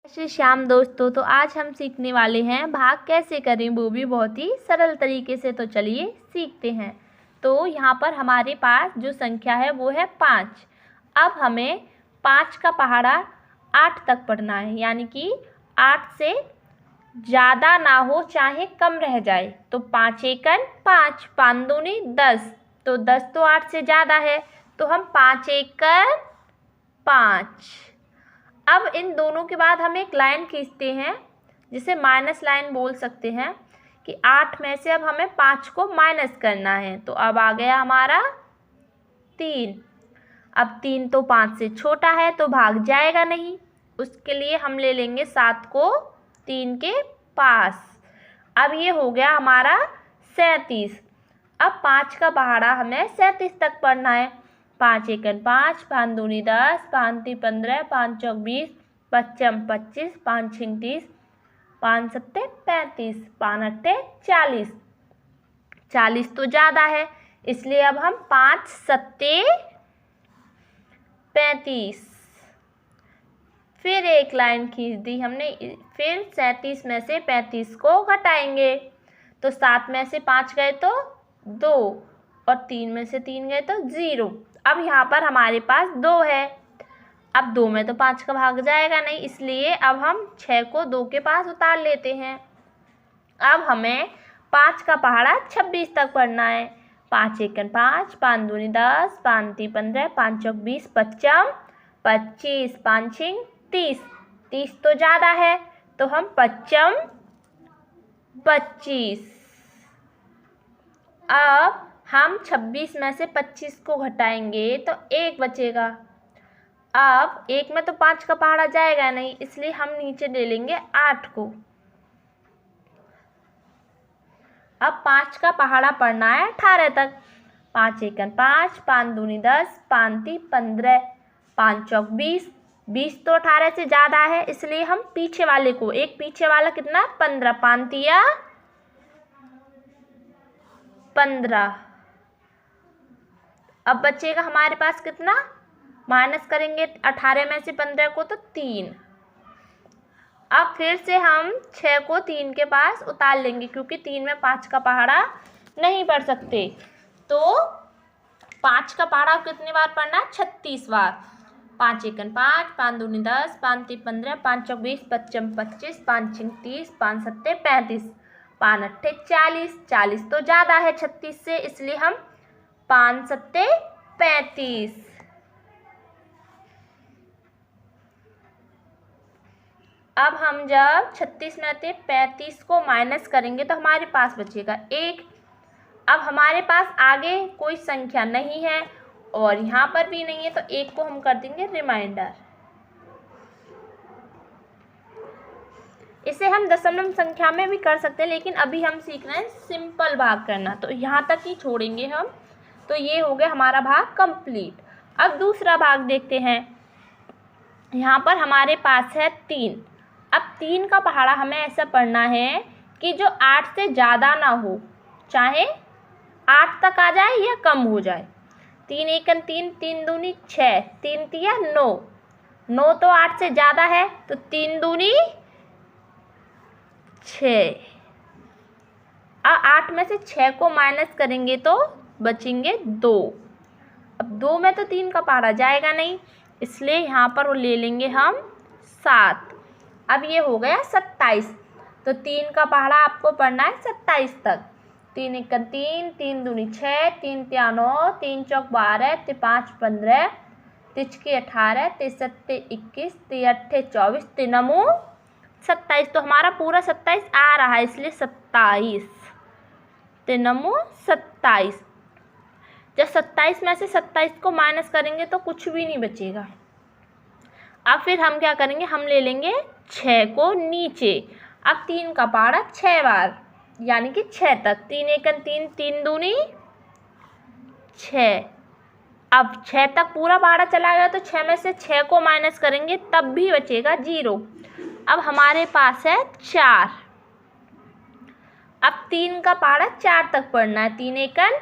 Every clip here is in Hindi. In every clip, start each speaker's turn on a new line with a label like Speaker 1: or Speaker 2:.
Speaker 1: श्री श्याम दोस्तों, तो आज हम सीखने वाले हैं भाग कैसे करें, वो भी बहुत ही सरल तरीके से। तो चलिए सीखते हैं। तो यहाँ पर हमारे पास जो संख्या है वो है 5। अब हमें 5 का पहाड़ा 8 तक पढ़ना है, यानी कि 8 से ज़्यादा ना हो चाहे कम रह जाए। तो 5 एकन 5, 5 दूनी 10, तो 10 तो 8 से ज़्यादा है, तो हम 5 एकन 5। अब इन दोनों के बाद हम एक लाइन खींचते हैं, जिसे माइनस लाइन बोल सकते हैं, कि 8 में से अब हमें 5 को माइनस करना है। तो अब आ गया हमारा 3। अब 3 तो 5 से छोटा है, तो भाग जाएगा नहीं। उसके लिए हम ले लेंगे 7 को 3 के पास। अब ये हो गया हमारा 37। अब 5 का पहाड़ा हमें 37 तक पढ़ना है। 5 एकन 5, 5 दूनी 10, 5 ती 15, 5 चौक 20, 5 25, 5 छिंग 30, 5 सत्ते 35, 5 अट्ठे 40। 40 तो ज़्यादा है, इसलिए अब हम 5 सत्ते 35। फिर एक लाइन खींच दी हमने। फिर 37 में से 35 को घटाएंगे। तो 7 में से 5 गए तो 2, और 3 में से 3 गए तो 0। अब यहाँ पर हमारे पास 2 है। अब 2 में तो 5 का भाग जाएगा नहीं, इसलिए अब हम 6 को 2 के पास उतार लेते हैं। अब हमें 5 का पहाड़ा 26 तक पढ़ना है। 5 एकन 5, 5 दूनी 10, 5 ती 15, 5 चौक 20, 5 25, 5 छिंग 30। 30 तो ज़्यादा है, तो हम 5 25। अब हम 26 में से 25 को घटाएंगे तो 1 बचेगा। अब 1 में तो 5 का पहाड़ा जाएगा नहीं, इसलिए हम नीचे ले लेंगे 8 को। अब 5 का पहाड़ा पढ़ना है 18 तक। 5 एकन 5, 5 दूनी 10, 5 ती 15, 5 चौक 20। 20 तो 18 से ज़्यादा है, इसलिए हम पीछे वाले को, एक पीछे वाला कितना 15, 5 तिया 15। अब बचेगा हमारे पास कितना, माइनस करेंगे 18 में से 15 को तो 3। अब फिर से हम 6 को 3 के पास उतार लेंगे, क्योंकि 3 में 5 का पहाड़ा नहीं पढ़ सकते। तो 5 का पहाड़ा कितनी बार पढ़ना, 36 बार। 5 एकन 5, 5 दूनी 10, 5 ती 15, 5 चौक 20, 5 25, 5 छिंग 30, 5 सत्ते 35, 5 अट्ठे 40। 40 तो ज़्यादा है 36 से, इसलिए हम 5 सत्ते 35। अब हम जब 36 में से 35 को माइनस करेंगे तो हमारे पास बचेगा 1। अब हमारे पास आगे कोई संख्या नहीं है और यहाँ पर भी नहीं है, तो 1 को हम कर देंगे रिमाइंडर। इसे हम दशमलव संख्या में भी कर सकते हैं, लेकिन अभी हम सीख रहे हैं सिंपल भाग करना, तो यहाँ तक ही छोड़ेंगे हम। तो ये हो गया हमारा भाग कंप्लीट। अब दूसरा भाग देखते हैं। यहाँ पर हमारे पास है 3। अब 3 का पहाड़ा हमें ऐसा पढ़ना है कि जो 8 से ज़्यादा ना हो, चाहे 8 तक आ जाए या कम हो जाए। 3 एकन 3, 3 दूनी 6, 3 तिया 9। 9 तो 8 से ज़्यादा है, तो 3 दूनी 6। अब 8 में से 6 को माइनस करेंगे तो बचेंगे 2। अब 2 में तो 3 का पहाड़ा जाएगा नहीं, इसलिए यहाँ पर वो ले लेंगे हम 7। अब ये हो गया 27। तो 3 का पहाड़ा आपको पढ़ना है 27 तक। 3 एकन 3, 3 दूनी 6, 3 तिया 9, 3 चौक 12, 3 5 15, 3 18, 3 सत्ते 21, 3 अट्ठे 24, 3 नमू 27। तो हमारा पूरा 27 आ रहा है, इसलिए 27। 3 नमू 27। जब 27 में से 27 को माइनस करेंगे तो कुछ भी नहीं बचेगा। अब फिर हम क्या करेंगे, हम ले लेंगे 6 को नीचे। अब 3 का पहाड़ा 6 बार, यानी कि 6 तक। 3 एकन 3, 3 दूनी 6। अब 6 तक पूरा पहाड़ा चला गया, तो 6 में से 6 को माइनस करेंगे तब भी बचेगा 0। अब हमारे पास है 4। अब 3 का पहाड़ा 4 तक पढ़ना है। 3 एकन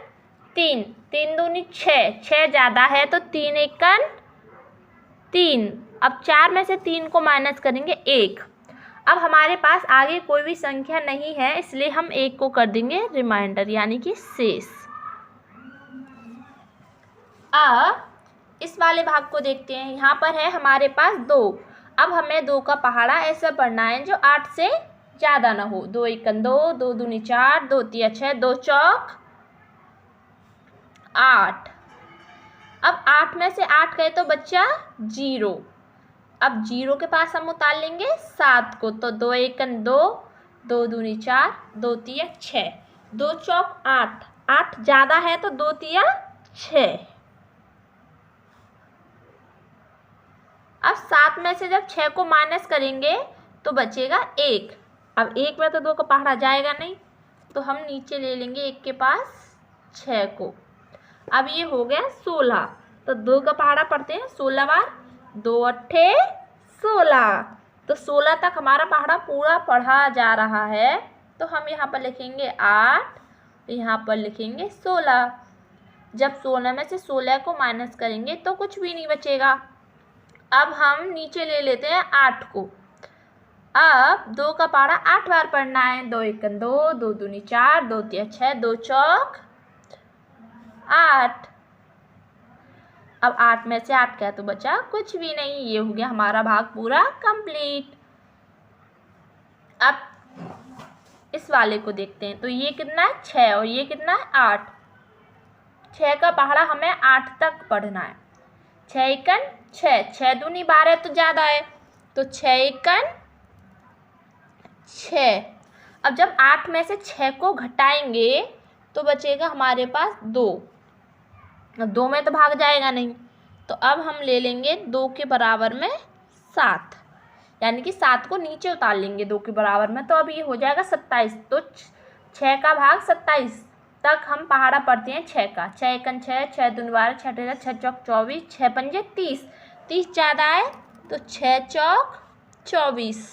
Speaker 1: 3, 3 दूनी 6, 6 ज़्यादा है, तो 3 एकन 3, अब 4 में से 3 को माइनस करेंगे 1। अब हमारे पास आगे कोई भी संख्या नहीं है, इसलिए हम 1 को कर देंगे रिमाइंडर यानी कि शेष। अब इस वाले भाग को देखते हैं। यहाँ पर है हमारे पास 2। अब हमें 2 का पहाड़ा ऐसा पढ़ना है जो 8 से ज़्यादा ना हो। 2 एकम 2, 2 दूनी 4, 2 तिया 6, 2 चौक 8। अब 8 में से 8 गए तो बच्चा 0। अब 0 के पास हम उतार लेंगे 7 को, तो 2 एकम 2, 2 दूनी 4, 2 तिया 6, 2 चौक 8। 8 ज़्यादा है तो 2 तिया 6। अब 7 में से जब 6 को माइनस करेंगे तो बचेगा 1। अब 1 में तो 2 का पहाड़ा जाएगा नहीं, तो हम नीचे ले लेंगे 1 के पास 6 को। अब ये हो गया 16, तो 2 का पहाड़ा पढ़ते हैं 16 बार। 2 अट्ठे 16, तो 16 तक हमारा पहाड़ा पूरा पढ़ा जा रहा है। तो हम यहाँ पर लिखेंगे 8, यहाँ पर लिखेंगे 16। जब 16 में से 16 को माइनस करेंगे तो कुछ भी नहीं बचेगा। अब हम नीचे ले लेते हैं 8 को। अब 2 का पहाड़ा 8 बार पढ़ना है। 2 एकम 2, 2 दूनी 4, 2 तिया 6, 2 चौक 8। अब 8 में से 8 क्या तो बचा कुछ भी नहीं। ये हो गया हमारा भाग पूरा कंप्लीट। अब इस वाले को देखते हैं। तो ये कितना है 6 और ये कितना है 8। 6 का पहाड़ा हमें 8 तक पढ़ना है। 6 एकम 6, 6 दूनी 12 तो ज़्यादा है, तो 6 एकम 6। अब जब 8 में से 6 को घटाएंगे तो बचेगा हमारे पास 2। अब 2 में तो भाग जाएगा नहीं, तो अब हम ले लेंगे 2 के बराबर में 7, यानी कि 7 को नीचे उतार लेंगे 2 के बराबर में। तो अब ये हो जाएगा 27। तो 6 का भाग 27 तक हम पहाड़ा पढ़ते हैं 6 का। 6 एकम 6, 6 दूनी 12, 6 तेरह 6 चौक 24, 6 पंजे 30। 30 ज़्यादा है तो 6 चौक 24।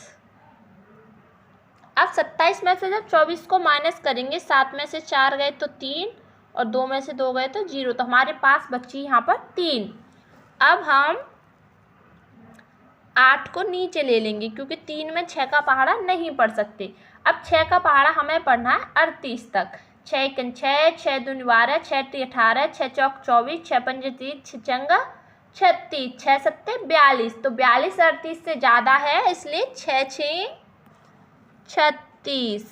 Speaker 1: अब 27 में से जब 24 को माइनस करेंगे, 7 में से 4 गए तो 3 और 2 में से 2 गए तो 0, तो हमारे पास बची यहाँ पर 3। अब हम 8 को नीचे ले लेंगे क्योंकि 3 में 6 का पहाड़ा नहीं पढ़ सकते। अब 6 का पहाड़ा हमें पढ़ना है 38 तक। 6 एकम 6, 6 दूनी 12, 6 ती 18, 6 चौक 24, 6 पंजे 30, 6 चंगा 36, 6 सत्ते 42। तो 42 38 से ज़्यादा है, इसलिए 6 6 36।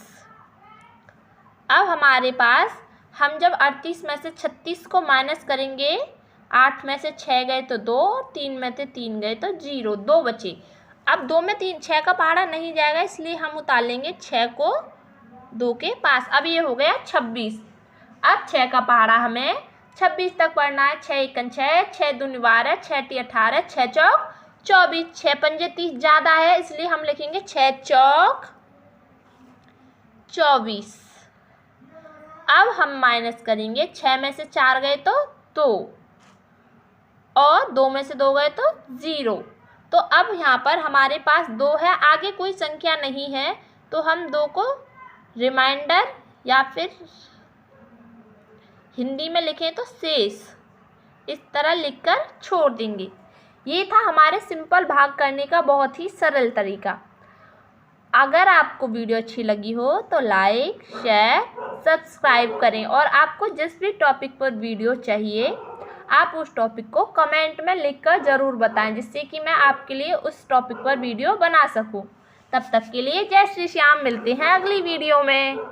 Speaker 1: अब हमारे पास हम जब 38 में से 36 को माइनस करेंगे, 8 में से 6 गए तो 2, 3 में से 3 गए तो 0, 2 बचे। अब 2 में 3 6 का पहाड़ा नहीं जाएगा, इसलिए हम उतार लेंगे 6 को 2 के पास। अब ये हो गया 26। अब 6 का पहाड़ा हमें 26 तक पढ़ना है। 6 एकम 6, 6 दूनी 12, 6 ती 18, 6 चौक 24, 6 पंजे 30 ज़्यादा है, इसलिए हम लिखेंगे 6 चौक 24। अब हम माइनस करेंगे। 6 में से 4 गए तो 2 और 2 में से 2 गए तो 0। तो अब यहाँ पर हमारे पास 2 है, आगे कोई संख्या नहीं है, तो हम 2 को रिमाइंडर या फिर हिंदी में लिखें तो शेष इस तरह लिखकर छोड़ देंगे। ये था हमारे सिंपल भाग करने का बहुत ही सरल तरीका। अगर आपको वीडियो अच्छी लगी हो तो लाइक, शेयर, सब्सक्राइब करें और आपको जिस भी टॉपिक पर वीडियो चाहिए आप उस टॉपिक को कमेंट में लिखकर ज़रूर बताएं, जिससे कि मैं आपके लिए उस टॉपिक पर वीडियो बना सकूं। तब तक के लिए जय श्री श्याम। मिलते हैं अगली वीडियो में।